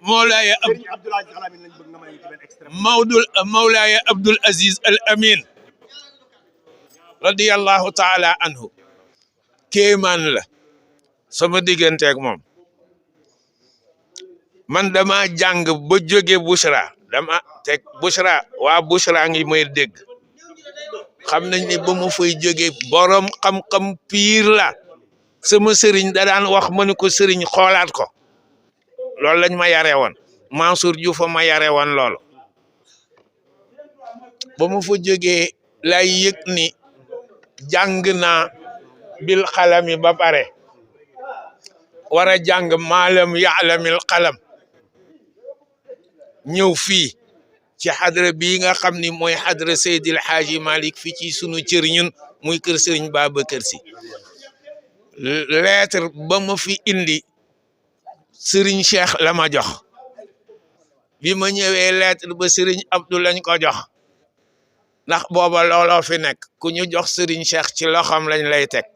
Mawlaaya Mawlaaya Abdul Aziz Al Amin radiyallahu taala anhu kéemaan la sama digganteeg moom man dama jàng ba jóge Bushra dama teg Bushra waa Bushra ngi may dégg xam nañ ne ba ma fay jóge borom xam-xam piir la sama sëriñ da daan wax ma ne ko sëriñ xoolaat ko loolu lañ ma yare woon Mansour Diouf ma yare woon loolu ba ma fa jógee lay yëg ni jàng naa bil xalami ba pare war a jàng maalam yaalamil xalam ñëw fii ci xadra bii nga xam ni mooy xadra Seydil Xaaji Malik fii ci sunu cër ñun muy kër Sëriñ Babacar Si lettre ba ma fi indi Sëriñ Cheikh la ma jox bi ma ñëwee lettre ba Sëriñ Abdou lañ ko jox ndax booba looloo fi nekk ku ñu jox Sëriñ Cheikh ci loxoom lañ lay teg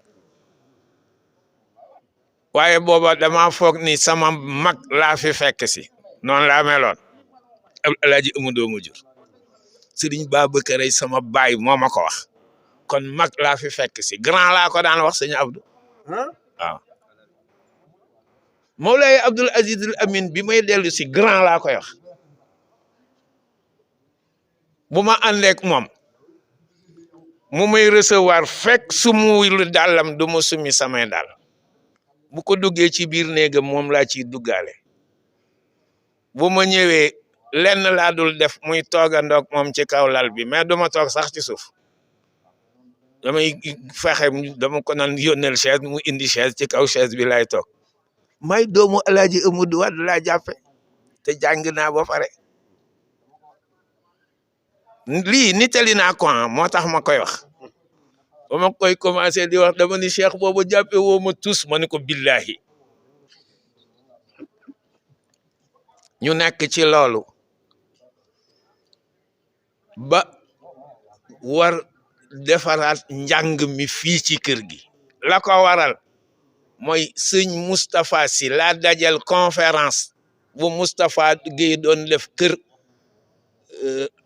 waaye booba dama foog ni sama mag laa fi fekk si noonu laa meloon Alaaji Amadou ma jur Sëriñ Babacar ay sama baay moo ma ko wax kon mag laa fi fekk si grand laa ko daan wax sëñ Abdou waaw Mawlaay Abdul Aziz Al Amin bi may dellu si grand laa koy wax bu ma àndeek moom mu may recevoir fekk su muy lu dàllam du ma sumi samay dàll bu ko duggee ci biir néegam moom laa ciy duggaale bu ma ñëwee lenn laa dul def muy toogandoog moom ci kaw lal bi mais duma toog sax ci suuf damay fexe dama ko naan yónneel chaise mu indi chaise ci kaw chaise bi lay toog may doomu Alaaji Amadou Wade laa jàppe te jàng naa ba pare lii nitali naa ko moo tax ma koy wax ba ma koy commencé di wax dama ni Cheikh boobu jàppe woo ma tous ma ni ko billahi ñu nekk ci loolu ba war defaraat njàng mi fii ci kër gi la ko waral mooy sëñ Moustapha Sy laa dajal conférence bu Moustapha Guèye doon def kër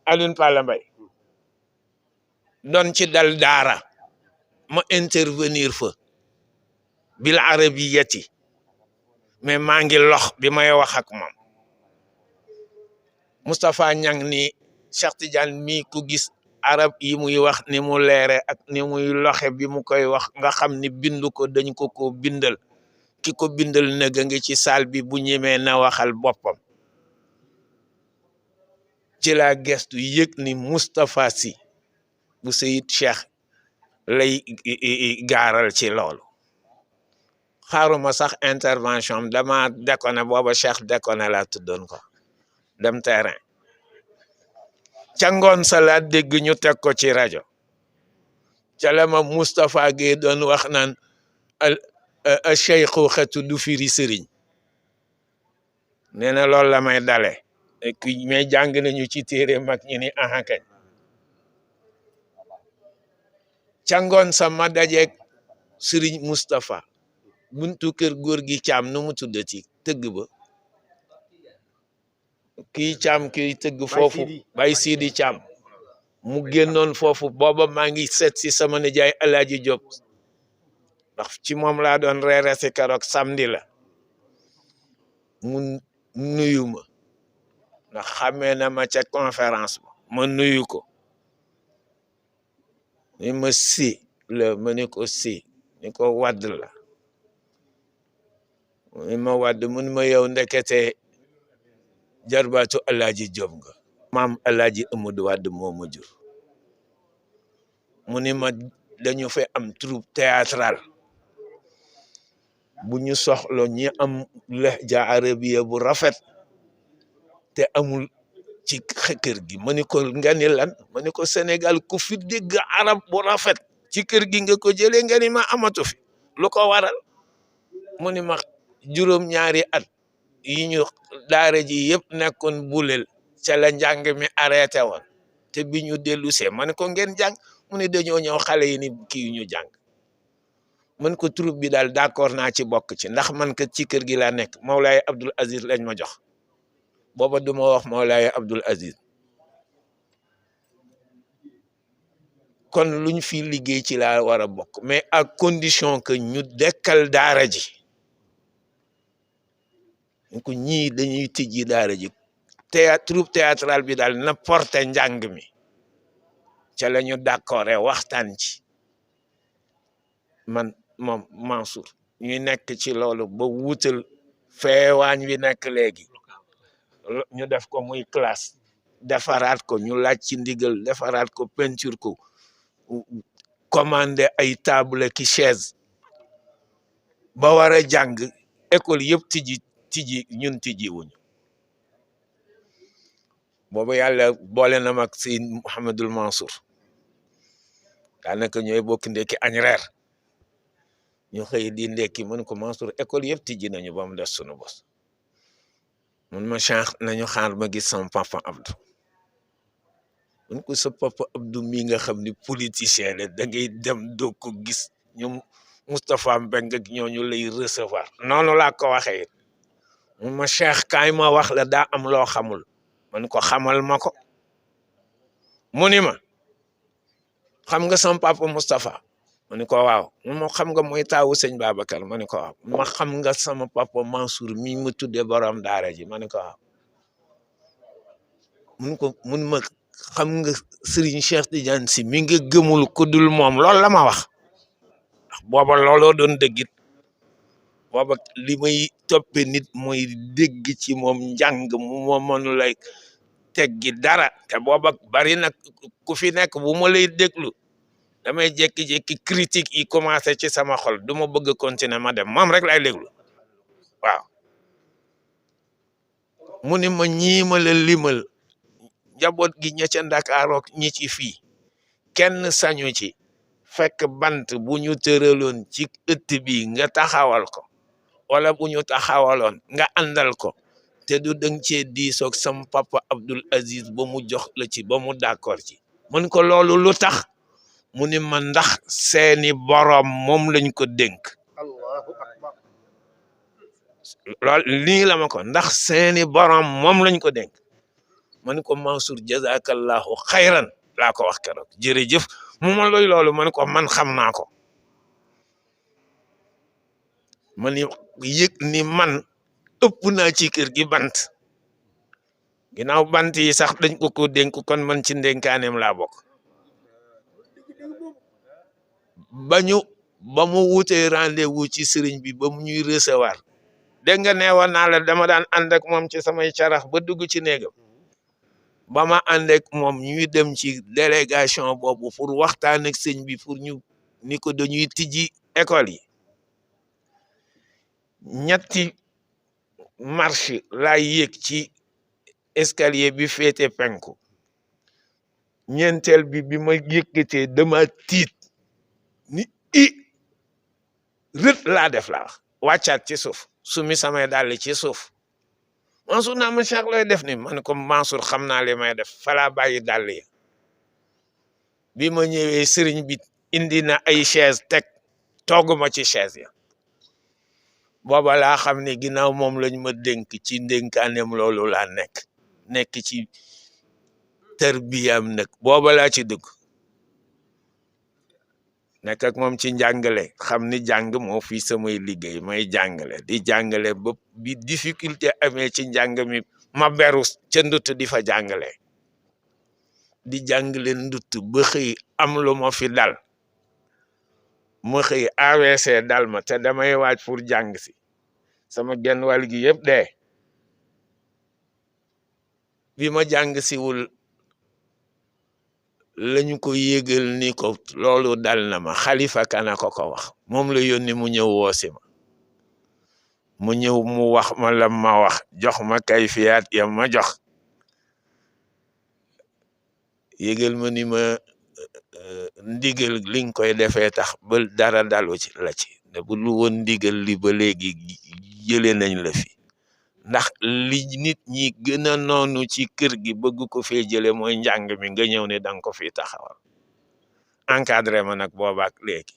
Alioune Pala Mbaye doon ci dal daara ma intervenir fa bil arabiyati mais maa ngi lox bi may wax ak moom Moustapha Niang ni Cheikh Tidiane mi ku gis arab yi muy wax ni mu leere ak ni muy loxe bi mu koy wax nga xam ni bindu ko dañ ko bindal ki ko bindal nëga ngi ci saal bi bu ñemee na waxal boppam ci la gestu yëg ni Moustapha Sy bu Seyid Cheikh lay gaaral ci loolu xaaruma sax intervention dama déconné booba Cheikh déconné laa tuddoon ko dem terrain ca ngoon sa laa dégg ñu teg ko ci rajo ca la ma Moustapha Guèye doon wax naan a cheikhu xetu du firi sëriñ nee na loolu la may dale mais jàng nañu ci téere mag ñi ni ahankañ ca ngoon sa ma dajeeg sëriñ Moustapha buntu kër góor gi caam nu mu tuddati tëgg ba kii caam kii tëgg foofu bay Sidi Caam mu génnoon foofu booba maa ngi seet si sama nijaay Alaaji Diop ndax ci moom laa doon reere si keroog samedi la mu nuyu ma ndax xamee na ma ca conférence ba ma nuyu ko ni ma si la ma ni ko si ni ko wadd la ni ma wadd mun ma yow ndekete jarbaatu Alaaji Diop nga maam Alaaji Amadou Wade moo ma jur mu ni ma dañu fay am troupe théâtrale bu ñu soxlo ñi am lahja arabiya bu rafet te amul ci kër gi ma ni ko nga ni lan ma ni ko Sénégal ku fi dégg arab bu rafet ci kër gi nga ko jëlee nga ni ma amatu fi lu ko waral mu ni ma juróom-ñaari at yi ñu daara ji yëpp nekkoon bulel ca la njàng mi arrêté woon te bi ñu dellu see ma ne ko ngeen jàng mu ne dañoo ñëw xale yi ni kii ñu jàng man ko troupe bi daal d'accord naa ci bokk ci ndax man kat ci kër gi laa nekk Mawlaay Abdul Aziz lañ ma jox booba duma wax Mawlaaya Abdul Aziz kon luñ fi liggéey ci laa war a bokk mais à condition que ñu dekkal daara ji ko ñii dañuy tijji daara ji troupe théâtrale bi daal na porté njàng mi ca la ñu d'accord waxtaan ci man moom Mansour ñuy nekk ci loolu ba wutal feewaañ wi nekk léegi ñu def ko muy classe defaraat ko ñu laaj ci ndigal defaraat ko peinture ko commandé ay table ki chaise ba war a jàng école yëpp tijji ñun tijji wuñu boobu yàlla boole na mag si Mouhamadul Mansour daanaka ñooy bokk ndekki añ reer ñu xëy di ndekki mën ko Mansour école yëpp tijji nañu ba mu des sunu bos mun ma Cheikh nañu xaar ma gis sama papa Abdou mun ko sa papa Abdou mi nga xam ni politicien la da ngay dem doo ko gis ñoom Moustapha Mbeng ak ñooñu lay recevoir noonu laa ko waxee mun ma Cheikh kaay ma wax la daa am loo xamul man ko xamal ma ko mu ni ma xam nga sama papa Moustapha ma ni ko waaw ma xam nga mooy taawu sëñ Babacar ma ni ko waaw ma xam nga sama papa Mansour mi ma tuddee borom daara ji ma ni ko waaw mun ma xam nga Serigne Cheikh Tidiane si mi nga gëmul ku dul moom loolu la ma wax booba looloo doon dëggit booba li may toppe nit mooy dégg ci moom njàng mu mënu lay teggi dara te booba bari nag ku fi nekk bu ma lay déglu damay jékki-jékki critique yi commencé ci sama xol du ma bëgg continuer ma dem moom rek lay déglu waaw mu ni ma ñii ma la limal njaboot gi ña ca Ndakaarook ñi ci fii kenn sañu ci fekk bant bu ñu tëraloon ci ëtt bi nga taxawal ko wala bu ñu taxawaloon nga àndal ko te du dëng cee diisoog sam papa Abdul Aziz ba mu jox la ci ba mu d'accord ci mën ko loolu lu tax mu ni ma ndax seeni borom moom lañ ko dénk Allahu akbar lool lii la ma ko ndax seeni borom moom lañ ko dénk ma ni ko Mansour jazakallahu xayran laa ko wax keroog jërëjëf mu ma looy loolu ma ni ko man xam naa ko ma ni yëg ni man ëpp naa ci kër gi bant ginnaaw bant yi sax dañ ko dénk kon man ci ndénkaaneem laa bokk ba mu wutee rendez-vous ci sëriñ bi ba mu ñuy recevoir dégg nga neewoon naa la dama daan ànd ak moom ci samay carax ba dugg ci néegam ba ma ànd ak moom ñuy dem ci délégation boobu pour waxtaan ak sëñ bi pour ñu ni ko dañuy tijji école yi ñetti marche laa yéeg ci escalier bi féete penku ñeenteel bi ma yëkkatee dama tiit ni rët laa def laa wax wàccaat ci suuf sumi samay dàll ci suuf Mansour naa ma Cheikh looy def ni man ko Mansour xam naa li may def falaa bàyyi dàll yi bi ma ñëwee sëriñ bi indi na ay chaise teg tooguma ci chaise ya booba laa xam ne ginnaaw moom lañ ma dénk ci ndénkaaneem loolu laa nekk ci tarbiyam nag booba laa ci dugg nekk ak moom ci njàngale xam ni jàng moo fi samay liggéey may jàngale di jàngale ba bi difficulté amee ci njàng mi ma beru ca ndutt di fa jàngale di jàngale ndutt ba xëy am lu ma fi dal ma xëy AVC dal ma te damay waaj pour jàng si sama genn wàll gi yëpp dee bi ma jàng siwul lañu ko yégal ni ko loolu dal na ma Xalifa Kana ko wax moom la yónni mu ñëw woosi ma mu ñëw mu wax ma la ma wax jox ma kayfiyaat ya ma jox yégal ma ni ma ndigal li nga koy defee tax ba dara dalu ci la ci ne bu lu woon ndigal li ba léegi jëlee nañ la fi ndax li nit ñi gën a noonu ci kër gi bëgg ko fee jële mooy njàng mi nga ñëw ne danga ko fi taxawal encadré ma nag boobaak léegi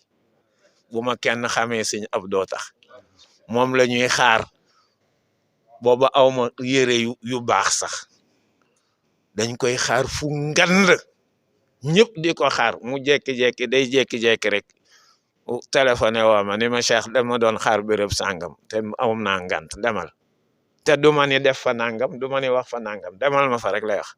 bu ma kenn xamee sëñ Abdou tax moom la ñuy xaar booba awma yére yu baax sax dañ koy xaar fu ngand ñëpp di ko xaar mu jekki-jekki day jekki-jekki rek téléphoné woo ma ni ma Cheikh dama doon xaar béréb sàngam te am naa ngant demal te du ma ni def fa nangam du ma ni wax fa nangam demal ma fa rek lay wax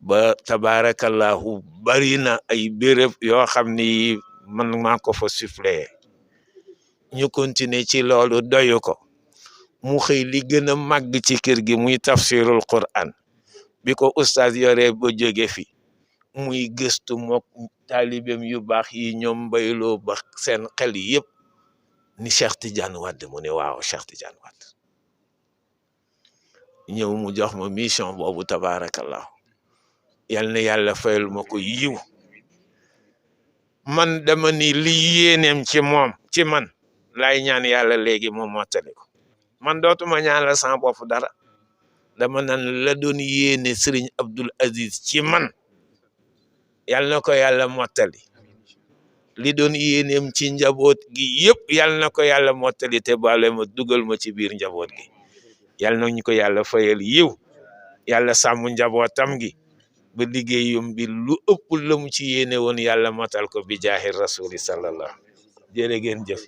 ba tabarakallahu bari na ay béréb yoo xam ni man maa ko fa suppléé ñu continuer ci loolu doyu ko mu xëy li gën a màgg ci kër gi muy tafsirul Qur'an bi ko oustaz yore ba jóge fi muy gëstu mook taalibeem yu baax yi ñoom mbayloo ba seen xel yëpp ni Cheikh Tidiane Wade mu ne waaw Cheikh Tidiane Wade ñëw mu jox ma mission boobu tabarakallahu yal na yàlla fayal ma ko yiw man dama ni li yéeneem ci moom ci man lay ñaan yàlla léegi moom mottali ko man dootuma ñaan la sama bopp dara dama nan la doon yéene Serigne Abdoul Aziz ci man yal na ko yàlla mottali li doon yéeneem ci njaboot gi yëpp yal na ko yàlla mottali te baale ma dugal ma ci biir njaboot gi yal na ñu ko yàlla fayal yiw yàlla sàmm njabootam gi ba liggéeyum bi lu ëpp la mu ci yéene woon yàlla motal ko bi jaahi rasuli sallallahu jërë ngeen jëf